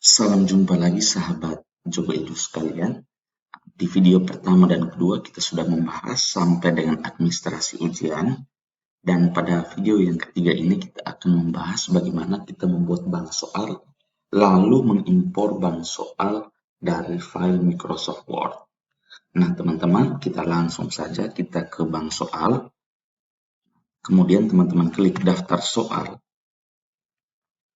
Salam jumpa lagi sahabat Jogo Edu sekalian. Di video pertama dan kedua kita sudah membahas sampai dengan administrasi ujian. Dan pada video yang ketiga ini kita akan membahas bagaimana kita membuat bank soal lalu mengimpor bank soal dari file Microsoft Word. Nah teman-teman, kita langsung saja kita ke bank soal. Kemudian teman-teman klik daftar soal.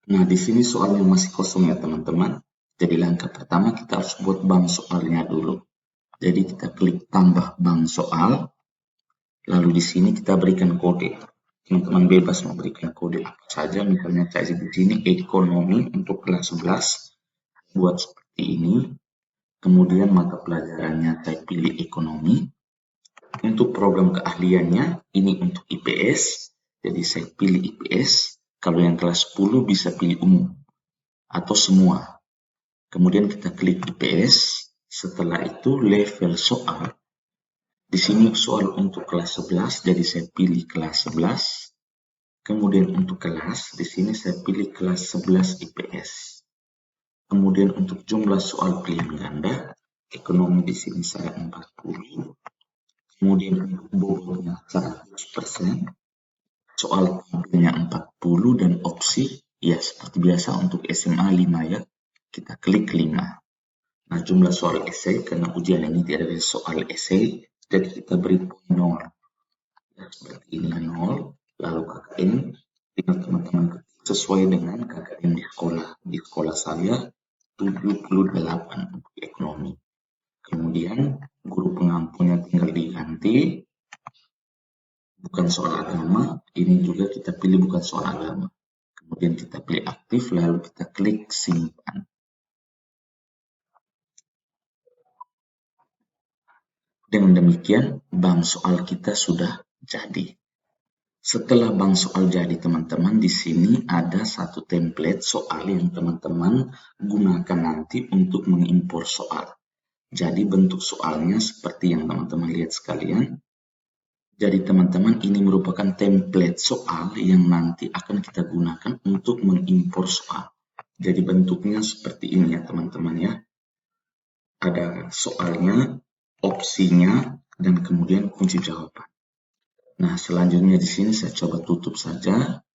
Nah, di sini soalnya masih kosong ya teman-teman. Jadi langkah pertama kita harus buat bank soalnya dulu. Jadi kita klik tambah bank soal. Lalu di sini kita berikan kode. Teman-teman bebas mau berikan kode apa saja. Misalnya saya di sini ekonomi untuk kelas 11. Buat seperti ini. Kemudian mata pelajarannya saya pilih ekonomi. Untuk program keahliannya ini untuk IPS. Jadi saya pilih IPS. Kalau yang kelas 10 bisa pilih umum atau semua. Kemudian kita klik IPS. Setelah itu level soal. Di sini soal untuk kelas 11, jadi saya pilih kelas 11. Kemudian untuk kelas, di sini saya pilih kelas 11 IPS. Kemudian untuk jumlah soal pilihan ganda, ekonomi di sini saya 40. Kemudian untuk bobotnya 100%. Soal tampilnya 40 dan opsi, ya seperti biasa untuk SMA 5 ya. Kita klik 5. Nah, jumlah soal esai, karena ujian ini tidak ada soal esai, jadi kita beri poin 0. Ya, seperti ini 0, lalu KKN, tinggal teman-teman sesuai dengan KKN di sekolah. Di sekolah saya, 78 untuk ekonomi. Kemudian, guru pengampunnya tinggal diganti, bukan soal agama, ini juga kita pilih bukan soal agama. Kemudian kita pilih aktif, lalu kita klik simpan. Dengan demikian, bank soal kita sudah jadi. Setelah bank soal jadi teman-teman, di sini ada satu template soal yang teman-teman gunakan nanti untuk mengimpor soal. Jadi bentuk soalnya seperti yang teman-teman lihat sekalian. Jadi teman-teman ini merupakan template soal yang nanti akan kita gunakan untuk mengimpor soal. Jadi bentuknya seperti ini ya teman-teman ya. Ada soalnya, opsinya, dan kemudian kunci jawaban. Nah, selanjutnya di sini saya coba tutup saja.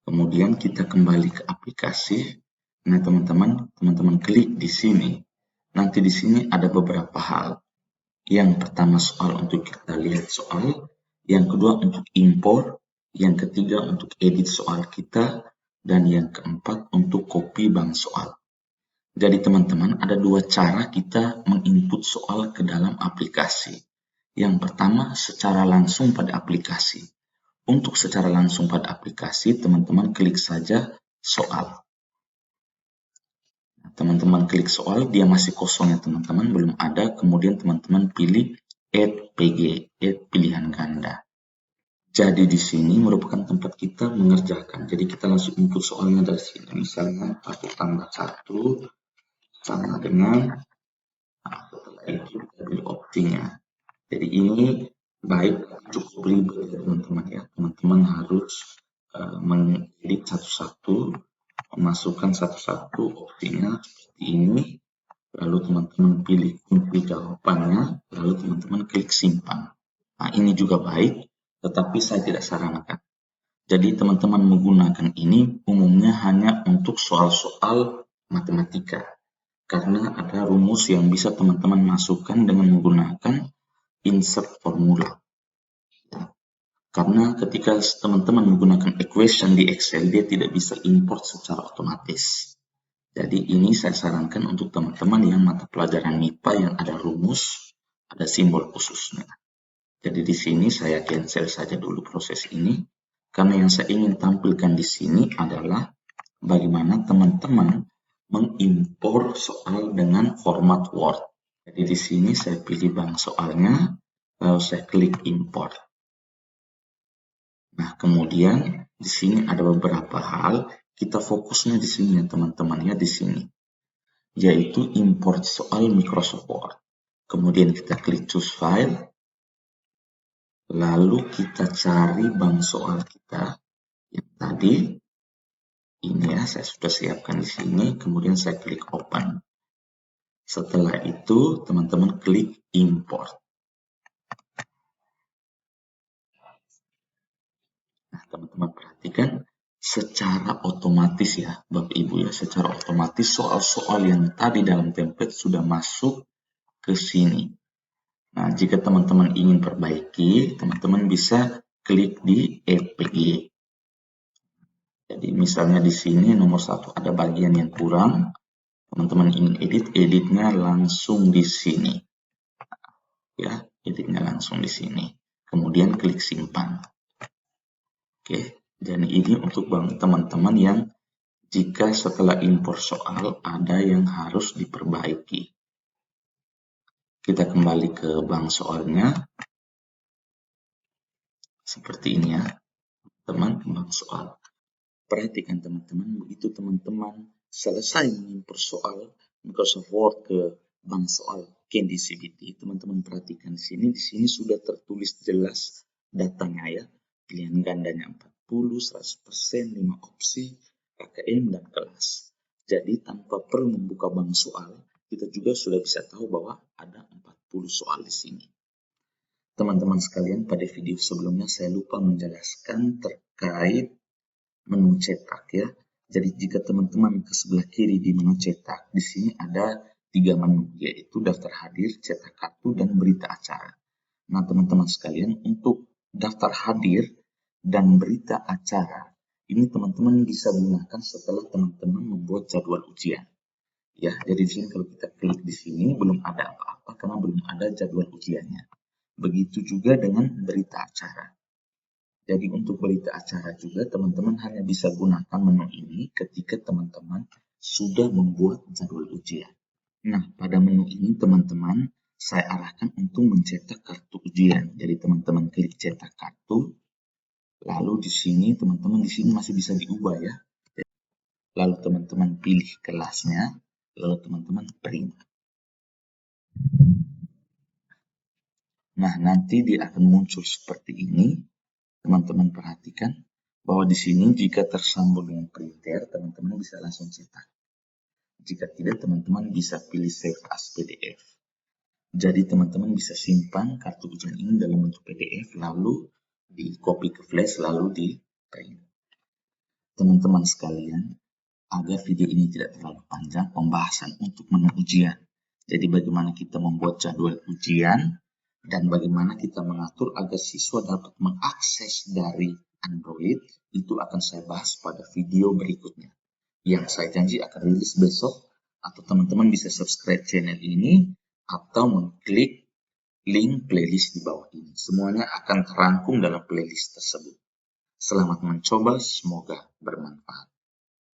Kemudian kita kembali ke aplikasi. Nah, teman-teman klik di sini. Nanti di sini ada beberapa hal. Yang pertama soal untuk kita lihat soal, yang kedua untuk impor, yang ketiga untuk edit soal kita, dan yang keempat untuk copy bank soal. Jadi teman-teman ada dua cara kita menginput soal ke dalam aplikasi. Yang pertama secara langsung pada aplikasi. Untuk secara langsung pada aplikasi, teman-teman klik saja soal. Teman-teman klik soal, dia masih kosong ya teman-teman, belum ada. Kemudian teman-teman pilih add PG, add pilihan ganda. Jadi di sini merupakan tempat kita mengerjakan. Jadi kita langsung input soalnya dari sini. Misalnya 1 tambah 1 sama dengan, nah, setelah itu kita pilih opsinya. Jadi ini baik cukup ribet ya teman-teman ya. Teman-teman harus mengedit satu-satu, memasukkan satu-satu opsinya seperti ini. Lalu teman-teman pilih kunci jawabannya, lalu teman-teman klik simpan. Nah, ini juga baik, tetapi saya tidak sarankan. Jadi teman-teman menggunakan ini umumnya hanya untuk soal-soal matematika. Karena ada rumus yang bisa teman-teman masukkan dengan menggunakan insert formula. Karena ketika teman-teman menggunakan equation di Excel, dia tidak bisa import secara otomatis. Jadi ini saya sarankan untuk teman-teman yang mata pelajaran MIPA yang ada rumus, ada simbol khususnya. Jadi di sini saya cancel saja dulu proses ini. Karena yang saya ingin tampilkan di sini adalah bagaimana teman-teman mengimpor soal dengan format Word. Jadi di sini saya pilih bank soalnya, lalu saya klik import. Nah, kemudian di sini ada beberapa hal, kita fokusnya di sini ya teman-teman ya di sini. Yaitu import soal Microsoft Word. Kemudian kita klik choose file. Lalu kita cari bank soal kita yang tadi. ini ya, saya sudah siapkan di sini, kemudian saya klik open. Setelah itu teman-teman klik import. Nah, teman-teman perhatikan secara otomatis ya, Bapak Ibu ya, secara otomatis soal-soal yang tadi dalam template sudah masuk ke sini. Nah, jika teman-teman ingin perbaiki, teman-teman bisa klik di EPG. Jadi misalnya di sini nomor 1 ada bagian yang kurang, teman-teman ingin edit, editnya langsung di sini. Ya, editnya langsung di sini. Kemudian klik simpan. Oke, dan ini untuk teman-teman yang jika setelah impor soal ada yang harus diperbaiki. Kita kembali ke bank soalnya. Seperti ini ya, teman, bank soal. Perhatikan teman-teman, begitu teman-teman selesai mengimpor soal Microsoft Word ke bank soal Candy CBT, teman-teman perhatikan di sini sudah tertulis jelas datanya ya. Pilihan gandanya 40, 100%, 5 opsi, KKM, dan kelas. Jadi tanpa perlu membuka bank soal, kita juga sudah bisa tahu bahwa ada 40 soal di sini. Teman-teman sekalian, pada video sebelumnya saya lupa menjelaskan terkait menu cetak ya. Jadi jika teman-teman ke sebelah kiri di menu cetak, di sini ada 3 menu, yaitu daftar hadir, cetak kartu, dan berita acara. Nah, teman-teman sekalian, untuk daftar hadir dan berita acara, ini teman-teman bisa gunakan setelah teman-teman membuat jadwal ujian. Ya, jadi di sini kalau kita klik di sini belum ada apa-apa karena belum ada jadwal ujiannya. Begitu juga dengan berita acara. Jadi untuk berita acara juga teman-teman hanya bisa gunakan menu ini ketika teman-teman sudah membuat jadwal ujian. Nah, pada menu ini teman-teman saya arahkan untuk mencetak kartu ujian. Jadi teman-teman klik cetak kartu. Lalu di sini teman-teman masih bisa diubah ya. Lalu teman-teman pilih kelasnya, lalu teman-teman print. Nah, nanti dia akan muncul seperti ini. Teman-teman perhatikan bahwa di sini jika tersambung dengan printer, teman-teman bisa langsung cetak. Jika tidak, teman-teman bisa pilih save as PDF. Jadi teman-teman bisa simpan kartu ujian ini dalam bentuk PDF, lalu di copy ke flash, lalu di print. Teman-teman sekalian, agar video ini tidak terlalu panjang, pembahasan untuk menu ujian. Jadi bagaimana kita membuat jadwal ujian, dan bagaimana kita mengatur agar siswa dapat mengakses dari Android, itu akan saya bahas pada video berikutnya. Yang saya janji akan rilis besok, atau teman-teman bisa subscribe channel ini, atau mengklik link playlist di bawah ini. Semuanya akan terangkum dalam playlist tersebut. Selamat mencoba, semoga bermanfaat.